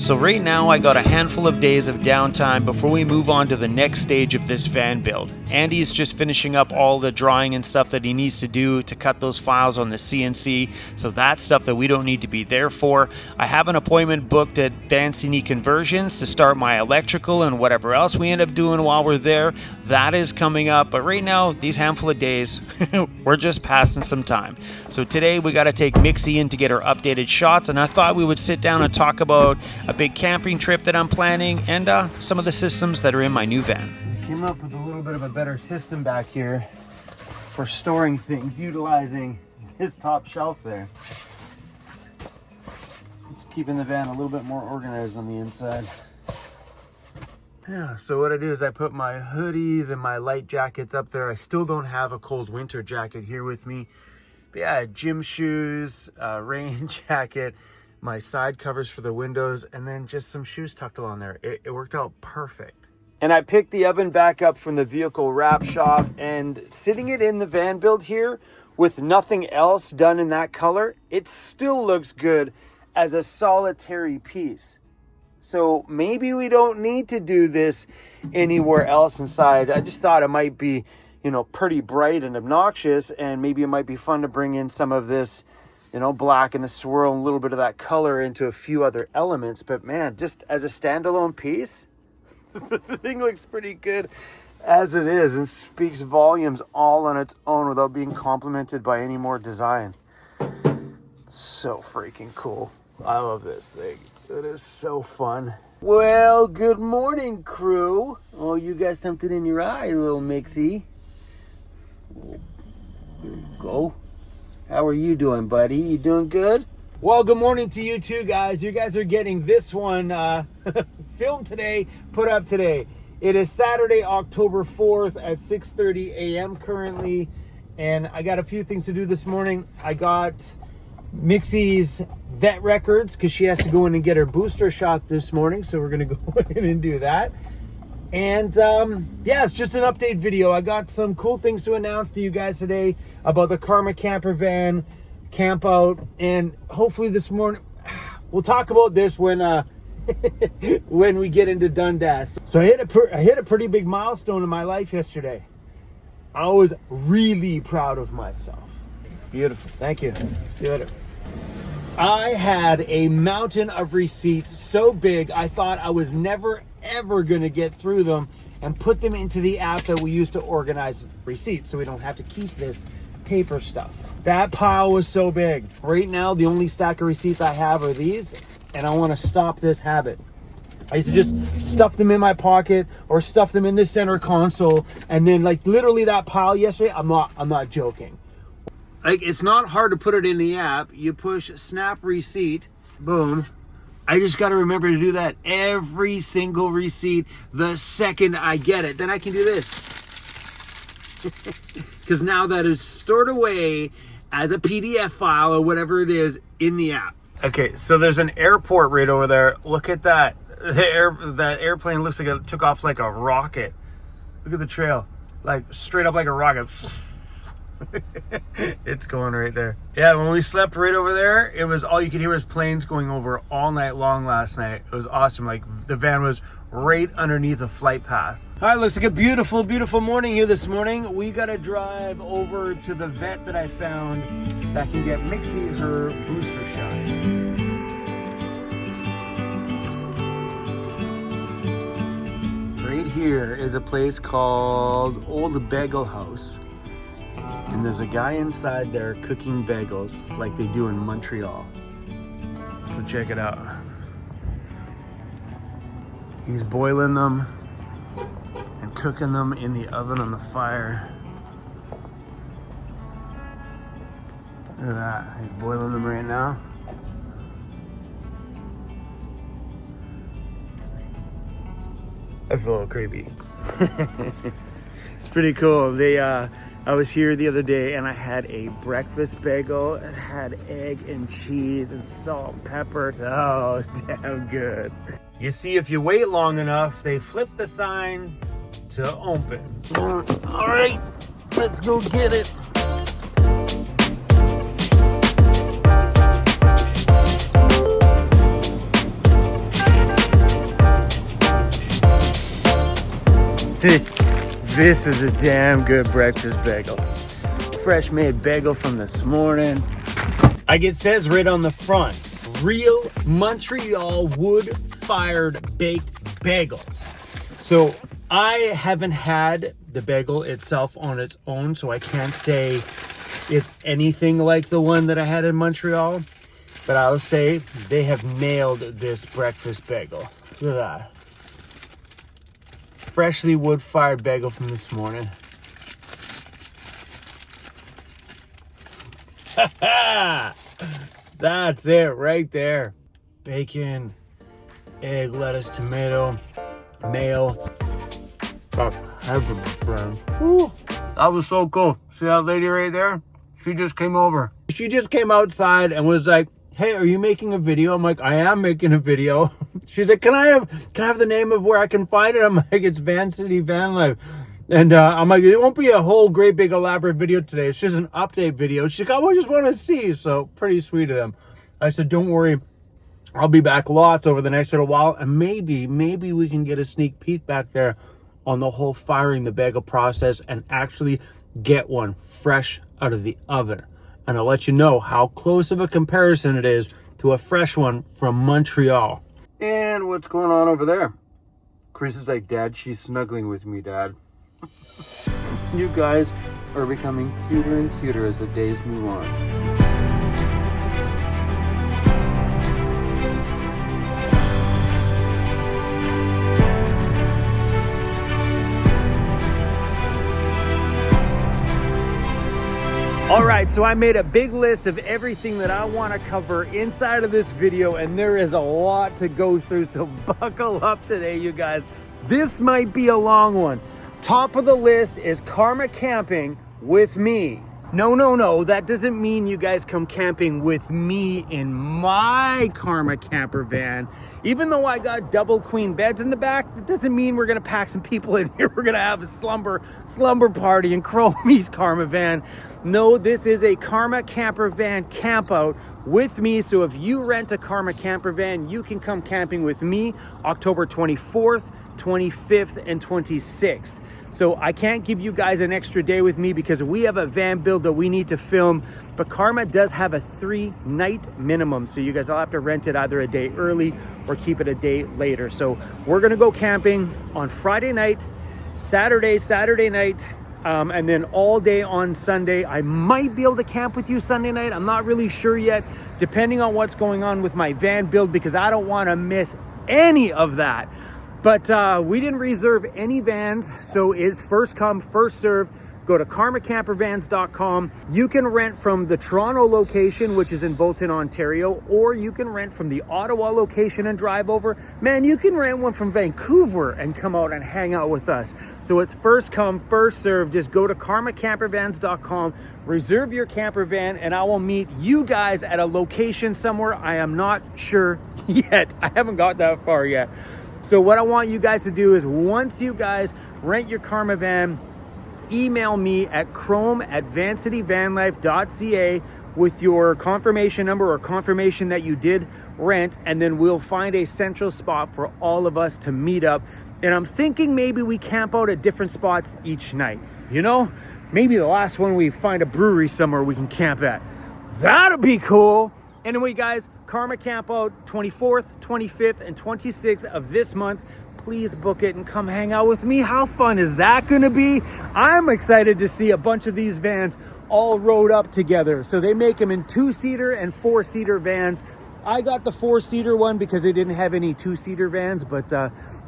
So right now I got a handful of days of downtime before we move on to the next stage of this van build. Andy's just finishing up all the drawing and stuff that he needs to do to cut those files on the CNC, so that's stuff that we don't need to be there for. I have an appointment booked at Vancity Conversions to start my electrical and whatever else we end up doing while we're there. That is coming up, but right now, these handful of days, we're just passing some time. So today we got to take Mixie in to get her updated shots, and I thought we would sit down and talk about a big camping trip that I'm planning and some of the systems that are in my new van. Came up with a little bit of a better system back here for storing things, utilizing this top shelf there. It's keeping the van a little bit more organized on the inside. Yeah, so what I do is I put my hoodies and my light jackets up there. I still don't have a cold winter jacket here with me. But yeah, gym shoes, rain jacket, my side covers for the windows, and then just some shoes tucked along there. It worked out perfect. And I picked the oven back up from the vehicle wrap shop, and sitting it in the van build here with nothing else done in that color, it still looks good as a solitary piece. So maybe we don't need to do this anywhere else inside. I just thought it might be, pretty bright and obnoxious, and maybe it might be fun to bring in some of this, black and the swirl and a little bit of that color into a few other elements. But man, just as a standalone piece, the thing looks pretty good as it is and speaks volumes all on its own without being complemented by any more design. So freaking cool. I love this thing. It is so fun. Well, good morning, crew. Oh, you got something in your eye, little Mixie. There you go. How are you doing, buddy? You doing good? Well, good morning to you too, guys. You guys are getting this one filmed today, put up today. It is Saturday, October 4th at 6:30 a.m. currently, and I got a few things to do this morning. I got Mixie's vet records because she has to go in and get her booster shot this morning, so we're gonna go in and do that. And yeah, it's just an update video. I got some cool things to announce to you guys today about the Karma camper van, camp out, and hopefully this morning we'll talk about this when when we get into Dundas. So I hit a pretty big milestone in my life yesterday. I was really proud of myself. Beautiful. Thank you. See you later. I had a mountain of receipts so big I thought I was never ever going to get through them and put them into the app that we use to organize receipts so we don't have to keep this paper stuff. That pile was so big. Right now, the only stack of receipts I have are these, and I want to stop this habit. I used to just stuff them in my pocket or stuff them in the center console, and then like literally that pile yesterday, I'm not joking. Like, it's not hard to put it in the app. You push snap receipt, boom. I just got to remember to do that every single receipt the second I get it. Then I can do this. Because now that is stored away as a PDF file or whatever it is in the app. Okay, so there's an airport right over there. Look at that. That airplane looks like it took off like a rocket. Look at the trail. Like, straight up like a rocket. It's going right there. Yeah, when we slept right over there, it was all you could hear was planes going over all night long last night. It was awesome. Like, the van was right underneath a flight path. All right, looks like a beautiful, beautiful morning here this morning. We got to drive over to the vet that I found that can get Mixie her booster shot. Right here is a place called Old Bagel House. And there's a guy inside there cooking bagels like they do in Montreal. So check it out. He's boiling them and cooking them in the oven on the fire. Look at that. He's boiling them right now. That's a little creepy. It's pretty cool. I was here the other day and I had a breakfast bagel. It had egg and cheese and salt and pepper. Oh, damn good. You see, if you wait long enough, they flip the sign to open. All right, let's go get it. This is a damn good breakfast bagel. Fresh made bagel from this morning. Like it says right on the front, real Montreal wood-fired baked bagels. So I haven't had the bagel itself on its own, so I can't say it's anything like the one that I had in Montreal. But I'll say they have nailed this breakfast bagel. Look at that. Freshly wood-fired bagel from this morning. That's it right there. Bacon, egg, lettuce, tomato, mayo. That's heaven, my friend. Woo. That was so cool. See that lady right there? She just came over. She just came outside and was like, hey, are you making a video? I'm like, I am making a video. She's like, can I have the name of where I can find it? I'm like, it's Vancity Vanlife. And I'm like, it won't be a whole great big elaborate video today. It's just an update video. She's like, oh, I just want to see. So pretty sweet of them. I said, don't worry. I'll be back lots over the next little while. And maybe we can get a sneak peek back there on the whole firing the bagel process and actually get one fresh out of the oven. And I'll let you know how close of a comparison it is to a fresh one from Montreal. And what's going on over there? Chris is like, Dad, she's snuggling with me, Dad. You guys are becoming cuter and cuter as the days move on. All right, so I made a big list of everything that I want to cover inside of this video, and there is a lot to go through, so buckle up today, you guys. This might be a long one. Top of the list is Karma camping with me. No, that doesn't mean you guys come camping with me in my Karma camper van. Even though I got double queen beds in the back, that doesn't mean we're gonna pack some people in here. We're gonna have a slumber party in Chromie's Karma van. No, this is a Karma camper van camp out with me. So if you rent a Karma camper van, you can come camping with me October 24th, 25th, and 26th. So I can't give you guys an extra day with me because we have a van build that we need to film, but Karma does have a 3-night minimum. So you guys will have to rent it either a day early or keep it a day later. So we're gonna go camping on Friday night, Saturday night, and then all day on Sunday. I might be able to camp with you Sunday night. I'm not really sure yet, depending on what's going on with my van build, because I don't wanna miss any of that. But we didn't reserve any vans, so it's first come, first serve. Go to karmacampervans.com. You can rent from the Toronto location, which is in Bolton, Ontario, or you can rent from the Ottawa location and drive over. Man, you can rent one from Vancouver and come out and hang out with us. So it's first come, first serve. Just go to karmacampervans.com, reserve your camper van, and I will meet you guys at a location somewhere. I am not sure yet. I haven't got that far yet. So what I want you guys to do is once you guys rent your Karma van, email me at chrome@vancityvanlife.ca with your confirmation number or confirmation that you did rent, and then we'll find a central spot for all of us to meet up. And I'm thinking maybe we camp out at different spots each night. You know, maybe the last one we find a brewery somewhere we can camp at. That'll be cool. Anyway, guys, Karma Camp Out 24th, 25th, and 26th of this month. Please book it and come hang out with me. How fun is that going to be? I'm excited to see a bunch of these vans all rode up together. So they make them in 2-seater and 4-seater vans. I got the 4-seater one because they didn't have any 2-seater vans, but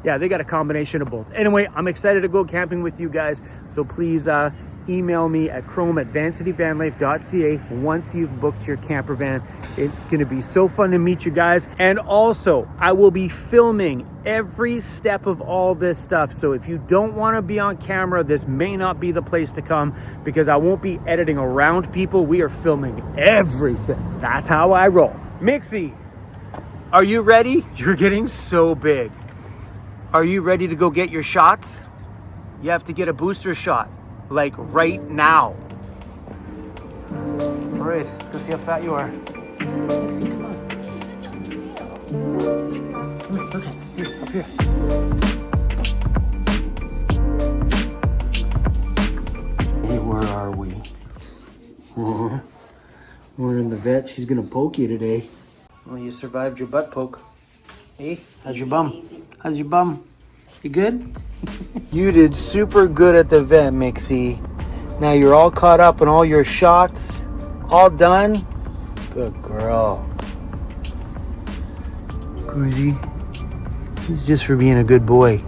yeah, they got a combination of both. Anyway, I'm excited to go camping with you guys. So please email me at chrome@vancityvanlife.ca once you've booked your camper van. It's going to be so fun to meet you guys. And also, I will be filming every step of all this stuff. So if you don't want to be on camera, this may not be the place to come because I won't be editing around people. We are filming everything. That's how I roll. Mixie, are you ready? You're getting so big. Are you ready to go get your shots? You have to get a booster shot, like right now. All right, let's go see how fat you are. Mixie, come on. Come on, okay, here, up here. bet she's gonna poke you today. Well, you survived your butt poke. Hey, how's your bum? How's your bum? You good? You did super good at the vet, Mixie. Now you're all caught up on all your shots. All done? Good girl. Koozie. It's just for being a good boy.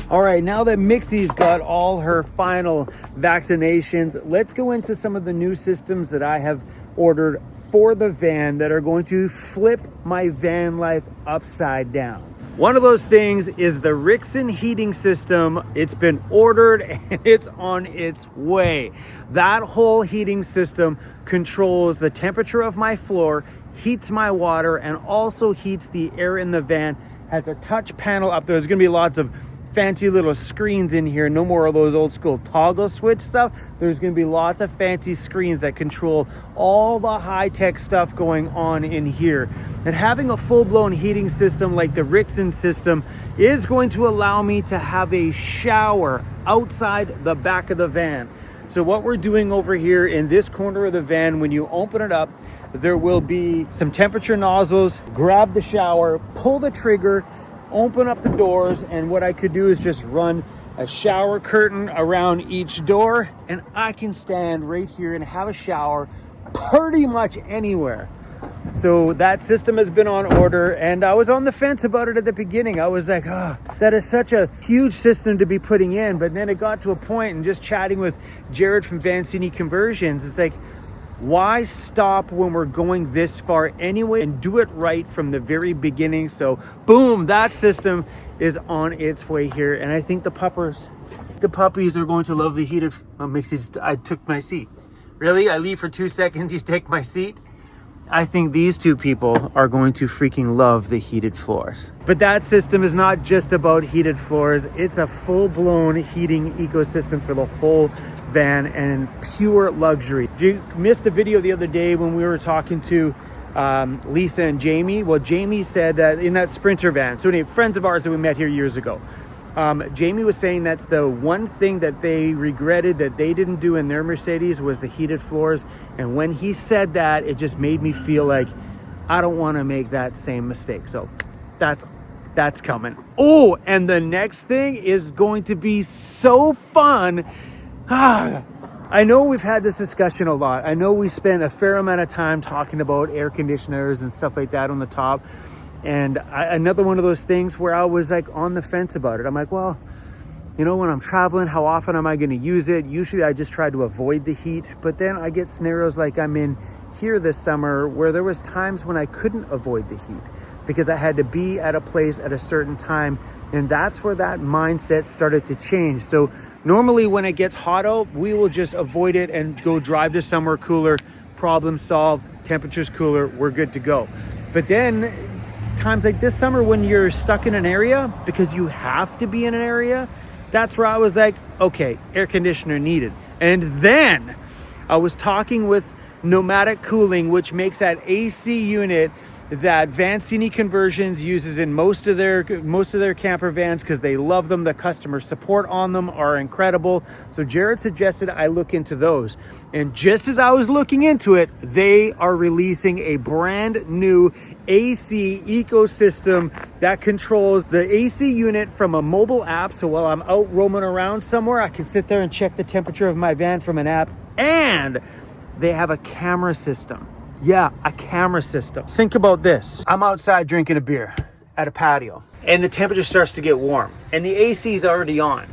All right, now that Mixie's got all her final vaccinations, let's go into some of the new systems that I have ordered for the van that are going to flip my van life upside down. One of those things is the Rixson heating system. It's been ordered and it's on its way. That whole heating system controls the temperature of my floor, heats my water, and also heats the air in the van. Has a touch panel up there. There's gonna be lots of fancy little screens in here. No more of those old school toggle switch stuff. There's going to be lots of fancy screens that control all the high-tech stuff going on in here. And having a full-blown heating system like the Rixson system is going to allow me to have a shower outside the back of the van. So what we're doing over here in this corner of the van, when you open it up, there will be some temperature nozzles. Grab the shower, pull the trigger, open up the doors, and what I could do is just run a shower curtain around each door, and I can stand right here and have a shower pretty much anywhere. So that system has been on order, and I was on the fence about it at the beginning. I was like, that is such a huge system to be putting in. But then it got to a point, and just chatting with Jared from Vancity Conversions, it's like, why stop when we're going this far anyway, and do it right from the very beginning? So boom, that system is on its way here. And I think the puppies are going to love the heated, I took my seat. Really? I leave for 2 seconds, you take my seat? I think these two people are going to freaking love the heated floors. But that system is not just about heated floors. It's a full-blown heating ecosystem for the whole van and pure luxury. If you missed the video the other day when we were talking to Lisa and Jamie, well, Jamie said that in that Sprinter van, so anyway, friends of ours that we met here years ago, Jamie was saying that's the one thing that they regretted that they didn't do in their Mercedes was the heated floors. And when he said that, it just made me feel like I don't want to make that same mistake. So that's coming. Oh, and the next thing is going to be so fun. I know we've had this discussion a lot. I know we spent a fair amount of time talking about air conditioners and stuff like that on the top. And another one of those things where I was like on the fence about it. I'm like, well, you know, when I'm traveling, how often am I going to use it? Usually I just try to avoid the heat. But then I get scenarios like I'm in here this summer where there was times when I couldn't avoid the heat because I had to be at a place at a certain time. And that's where that mindset started to change. So normally when it gets hot out, we will just avoid it and go drive to somewhere cooler, problem solved, temperature's cooler, we're good to go. But then times like this summer when you're stuck in an area because you have to be in an area, that's where I was like, okay, air conditioner needed. And then I was talking with Nomadic Cooling, which makes that AC unit that Vancity Conversions uses in most of their camper vans because they love them. The customer support on them are incredible. So Jared suggested I look into those. And just as I was looking into it, they are releasing a brand new AC ecosystem that controls the AC unit from a mobile app. So while I'm out roaming around somewhere, I can sit there and check the temperature of my van from an app. And they have a camera system. Yeah, a camera system. Think about this. I'm outside drinking a beer at a patio and the temperature starts to get warm and the AC is already on.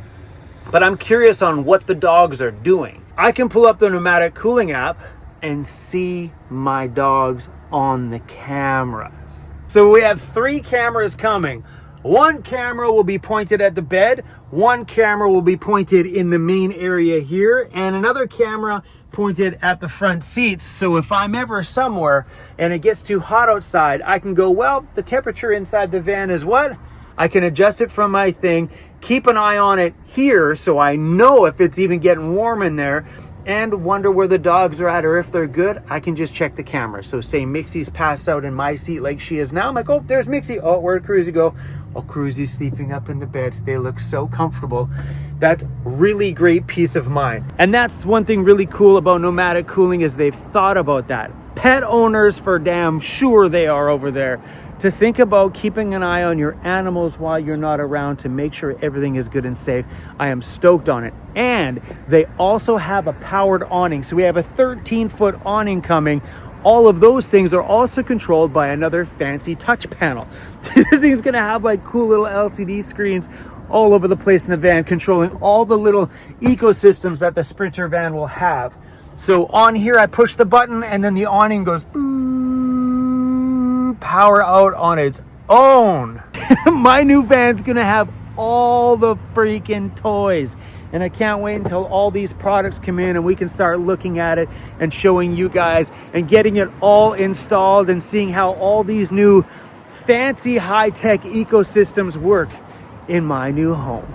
But I'm curious on what the dogs are doing. I can pull up the Nomadic Cooling app and see my dogs on the cameras. So we have 3 cameras coming. One camera will be pointed at the bed, one camera will be pointed in the main area here, and another camera pointed at the front seats. So if I'm ever somewhere and it gets too hot outside, I can go, well, the temperature inside the van is what? I can adjust it from my thing, keep an eye on it here so I know if it's even getting warm in there, and wonder where the dogs are at, or if they're good, I can just check the camera. So say Mixie's passed out in my seat like she is now. I'm like, oh, there's Mixie. Oh, where'd Cruzy go? Oh, Cruzy's sleeping up in the bed. They look so comfortable. That's really great peace of mind. And that's one thing really cool about Nomadic Cooling is they've thought about that. Pet owners, for damn sure they are over there, to think about keeping an eye on your animals while you're not around to make sure everything is good and safe. I am stoked on it. And they also have a powered awning. So we have a 13-foot awning coming. All of those things are also controlled by another fancy touch panel. This thing's gonna have like cool little LCD screens all over the place in the van, controlling all the little ecosystems that the Sprinter van will have. So on here, I push the button and then the awning goes boop, power out on its own. My new van's gonna have all the freaking toys. And I can't wait until all these products come in and we can start looking at it and showing you guys and getting it all installed and seeing how all these new fancy high-tech ecosystems work in my new home.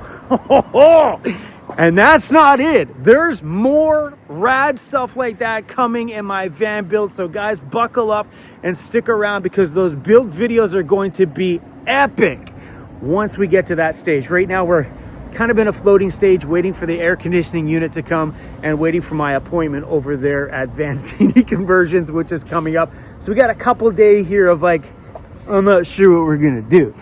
And that's not it. There's more rad stuff like that coming in my van build. So guys, buckle up and stick around because those build videos are going to be epic once we get to that stage. Right now we're kind of in a floating stage, waiting for the air conditioning unit to come and waiting for my appointment over there at Vancity Conversions, which is coming up. So we got a couple day here of like, I'm not sure what we're gonna do.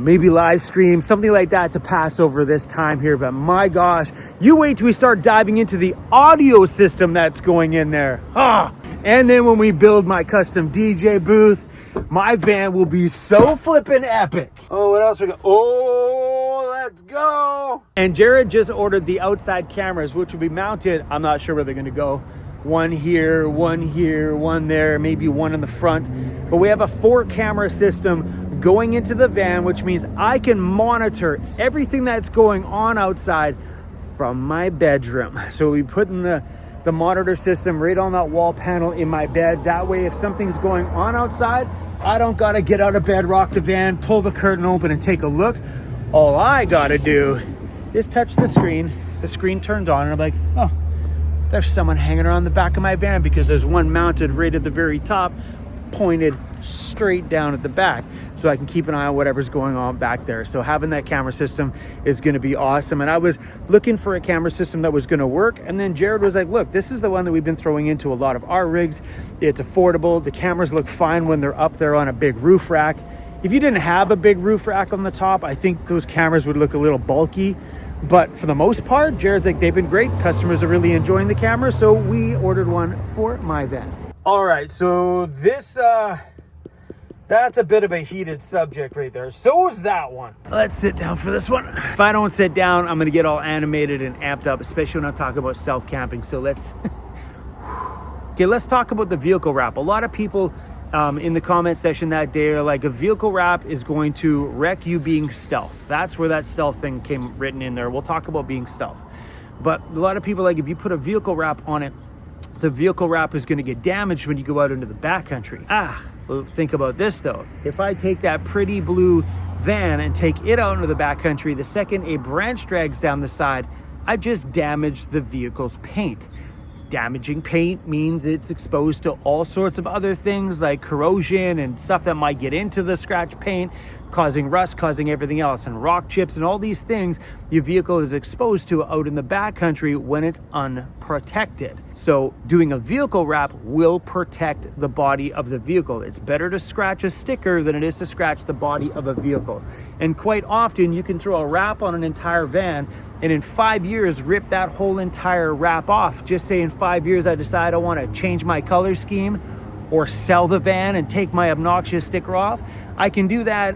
Maybe live stream, something like that to pass over this time here. But my gosh, you wait till we start diving into the audio system that's going in there. And then when we build my custom DJ booth, my van will be so flippin' epic. Oh, what else we got? Oh, let's go. And Jared just ordered the outside cameras, which will be mounted. I'm not sure where they're gonna go. One here, one there, maybe one in the front. But we have a 4-camera system going into the van, which means I can monitor everything that's going on outside from my bedroom. So we put in the monitor system right on that wall panel in my bed. That way, if something's going on outside, I don't gotta get out of bed, rock the van, pull the curtain open and take a look. All I gotta do is touch the screen. The screen turns on and I'm like, oh, there's someone hanging around the back of my van because there's one mounted right at the very top, pointed straight down at the back, so I can keep an eye on whatever's going on back there. So having that camera system is going to be awesome. And I was looking for a camera system that was going to work, and then Jared was like, look, this is the one that we've been throwing into a lot of our rigs. It's affordable. The cameras look fine when they're up there on a big roof rack. If you didn't have a big roof rack on the top, I think those cameras would look a little bulky. But for the most part, Jared's like, they've been great. Customers are really enjoying the camera. So we ordered one for my van. All right, so this, that's a bit of a heated subject right there. So is that one. Let's sit down for this one. If I don't sit down, I'm gonna get all animated and amped up, especially when I'm talking about stealth camping. So let's talk about the vehicle wrap. A lot of people in the comment section that day are like, a vehicle wrap is going to wreck you being stealth. That's where that stealth thing came written in there. We'll talk about being stealth. But a lot of people are like, if you put a vehicle wrap on it, the vehicle wrap is going to get damaged when you go out into the backcountry. Well, think about this though. If I take that pretty blue van and take it out into the backcountry, the second a branch drags down the side, I just damaged the vehicle's paint. Damaging paint means it's exposed to all sorts of other things like corrosion and stuff that might get into the scratch paint, causing rust, causing everything else, and rock chips and all these things your vehicle is exposed to out in the backcountry when it's unprotected. So doing a vehicle wrap will protect the body of the vehicle. It's better to scratch a sticker than it is to scratch the body of a vehicle. And quite often you can throw a wrap on an entire van and in 5 years rip that whole entire wrap off. Just say in 5 years I decide I want to change my color scheme or sell the van and take my obnoxious sticker off. I can do that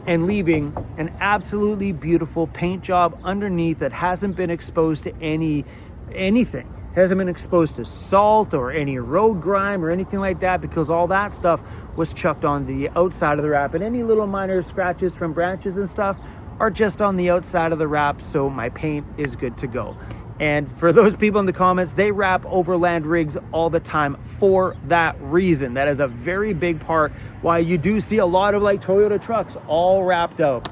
and leaving an absolutely beautiful paint job underneath that hasn't been exposed to anything. Hasn't been exposed to salt or any road grime or anything like that, because all that stuff was chucked on the outside of the wrap, and any little minor scratches from branches and stuff are just on the outside of the wrap, so my paint is good to go. And for those people in the comments, they wrap overland rigs all the time for that reason. That is a very big part why you do see a lot of like Toyota trucks all wrapped out.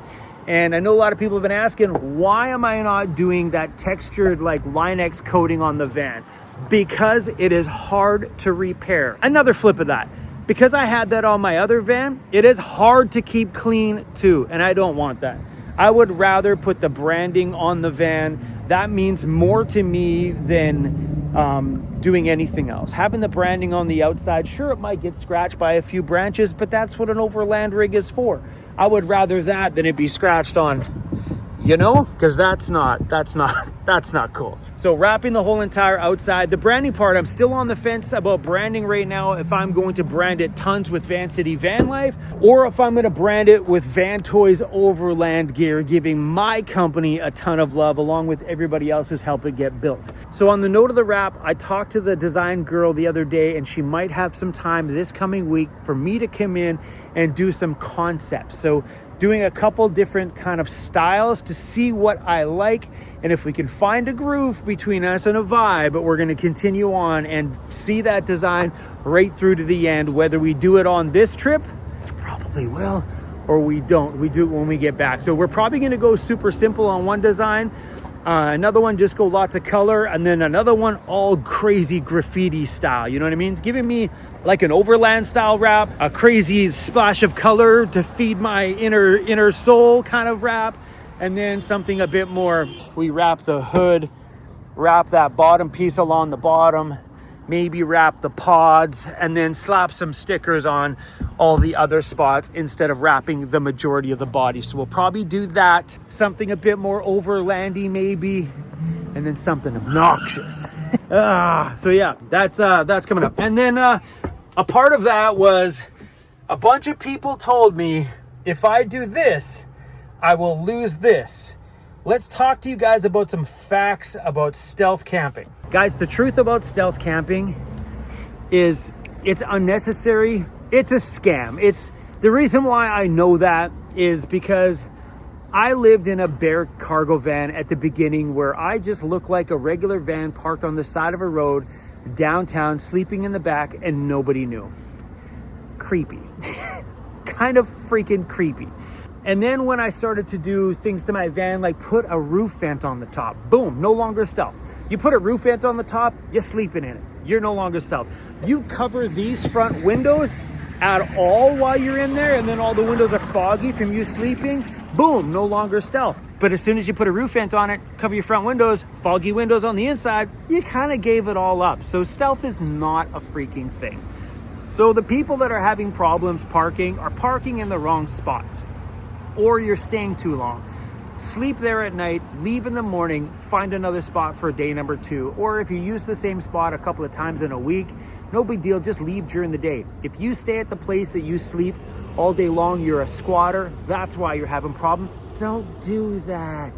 And I know a lot of people have been asking, why am I not doing that textured like Line-X coating on the van? because it is hard to repair. Another flip of that, because I had that on my other van, it is hard to keep clean too, and I don't want that. I would rather put the branding on the van. That means more to me than doing anything else. Having the branding on the outside, sure, it might get scratched by a few branches, but that's what an overland rig is for. I would rather that than it be scratched on, you know, because that's not cool. So wrapping the whole entire outside, the branding part, I'm still on the fence about branding right now, if I'm going to brand it tons with Vancity Vanlife, or if I'm going to brand it with Van Toys Overland Gear, giving my company a ton of love along with everybody else who's helped it get built. So on the note of the wrap, I talked to the design girl the other day, and she might have some time this coming week for me to come in and do some concepts. So doing a couple different kind of styles to see what I like, and if we can find a groove between us and a vibe, but we're going to continue on and see that design right through to the end. Whether we do it on this trip, probably will, or we don't. We do it when we get back. So we're probably going to go super simple on one design, another one just go lots of color, and then another one all crazy graffiti style. You know what I mean? It's giving me like an overland style wrap, a crazy splash of color to feed my inner soul kind of wrap, and then something a bit more. We wrap the hood, wrap that bottom piece along the bottom, maybe wrap the pods, and then slap some stickers on all the other spots instead of wrapping the majority of the body. So we'll probably do that, something a bit more overlandy maybe, and then something obnoxious. So yeah, that's coming up. And then a part of that was a bunch of people told me if I do this, I will lose this. Let's talk to you guys about some facts about stealth camping. Guys, the truth about stealth camping is it's unnecessary. It's a scam. It's the reason why I know that is because I lived in a bare cargo van at the beginning where I just looked like a regular van parked on the side of a road downtown, sleeping in the back, and nobody knew. Creepy. Kind of freaking creepy. And then when I started to do things to my van, like put a roof vent on the top, boom, no longer stealth. You put a roof vent on the top, you're sleeping in it. You're no longer stealth. You cover these front windows at all while you're in there, and then all the windows are foggy from you sleeping, boom, no longer stealth. But as soon as you put a roof vent on it, cover your front windows, foggy windows on the inside, you kind of gave it all up. So stealth is not a freaking thing. So the people that are having problems parking are parking in the wrong spots, or you're staying too long. Sleep there at night, leave in the morning, find another spot for day number 2. Or if you use the same spot a couple of times in a week, no big deal, just leave during the day. If you stay at the place that you sleep all day long, you're a squatter, that's why you're having problems. Don't do that.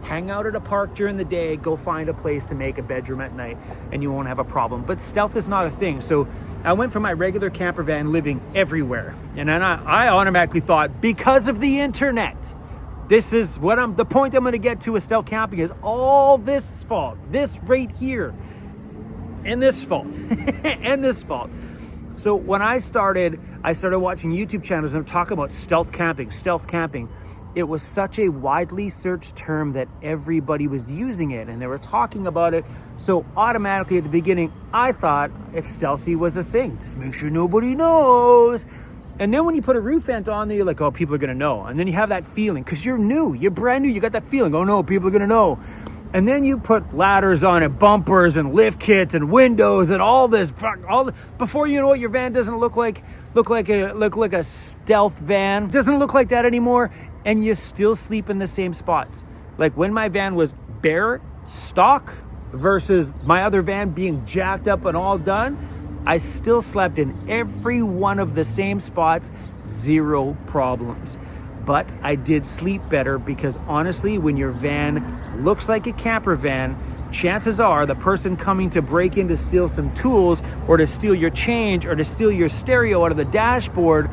Hang out at a park during the day, go find a place to make a bedroom at night, and you won't have a problem. But stealth is not a thing. So I went from my regular camper van living everywhere. And then I automatically thought, because of the internet, this is what the point I'm going to get to with stealth camping is all this fault, this right here, and this fault, and this fault. So when I started watching YouTube channels and talking about stealth camping. It was such a widely searched term that everybody was using it and they were talking about it. So automatically at the beginning, I thought stealthy was a thing. Just make sure nobody knows. And then when you put a roof vent on there, you're like, oh, people are going to know. And then you have that feeling because you're new, you're brand new. You got that feeling. Oh no, people are going to know. And then you put ladders on it, bumpers and lift kits and windows and all this. Before you know it, your van doesn't look like a stealth van. It doesn't look like that anymore. And you still sleep in the same spots. Like when my van was bare stock versus my other van being jacked up and all done, I still slept in every one of the same spots, zero problems. But I did sleep better because honestly, when your van looks like a camper van, chances are the person coming to break in to steal some tools or to steal your change or to steal your stereo out of the dashboard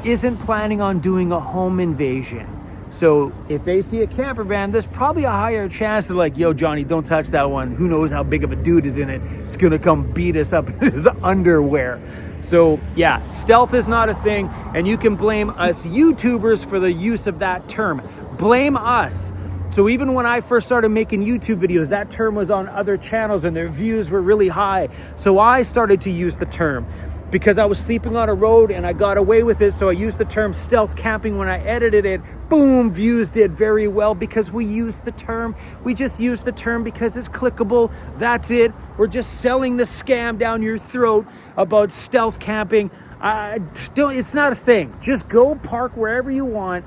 isn't planning on doing a home invasion. So if they see a camper van, there's probably a higher chance they're like, yo, Johnny, don't touch that one. Who knows how big of a dude is in it? It's gonna come beat us up in his underwear. So yeah, stealth is not a thing, and you can blame us YouTubers for the use of that term. Blame us So even when I first started making YouTube videos, that term was on other channels and their views were really high. So I started to use the term because I was sleeping on a road and I got away with it. So I used the term stealth camping when I edited it. Boom, views did very well because we used the term. We just used the term because it's clickable. That's it. We're just selling the scam down your throat about stealth camping. It's not a thing. Just go park wherever you want.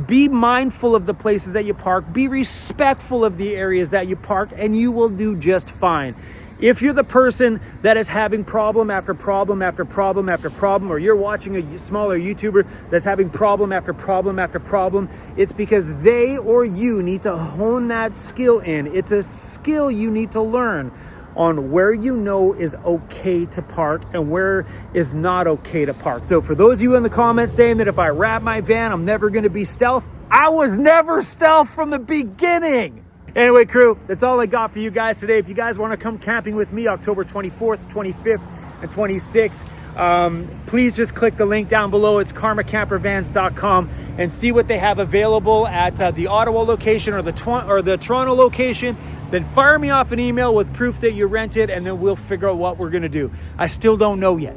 Be mindful of the places that you park. Be respectful of the areas that you park, and you will do just fine. If you're the person that is having problem after problem after problem after problem, or you're watching a smaller YouTuber that's having problem after problem after problem, it's because they or you need to hone that skill in. It's a skill you need to learn on where you know is okay to park and where is not okay to park. So for those of you in the comments saying that if I wrap my van, I'm never gonna be stealth, I was never stealth from the beginning. Anyway, crew, that's all I got for you guys today. If you guys wanna come camping with me October 24th, 25th, and 26th, please just click the link down below. It's karmacampervans.com and see what they have available at the Ottawa location or the Toronto location. Then fire me off an email with proof that you rented, and then we'll figure out what we're gonna do. I still don't know yet.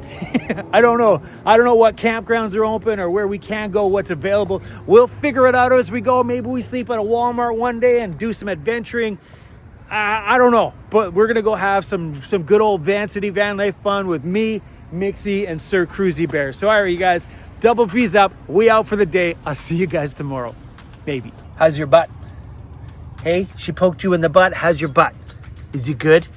I don't know what campgrounds are open or where we can go, what's available. We'll figure it out as we go. Maybe we sleep at a Walmart one day and do some adventuring. I don't know, but we're gonna go have some good old Vancity Vanlife fun with me, Mixie, and Sir Cruzy Bear. So all right, you guys, double V's up. We out for the day. I'll see you guys tomorrow. Maybe. How's your butt? Hey, she poked you in the butt. How's your butt? Is it good?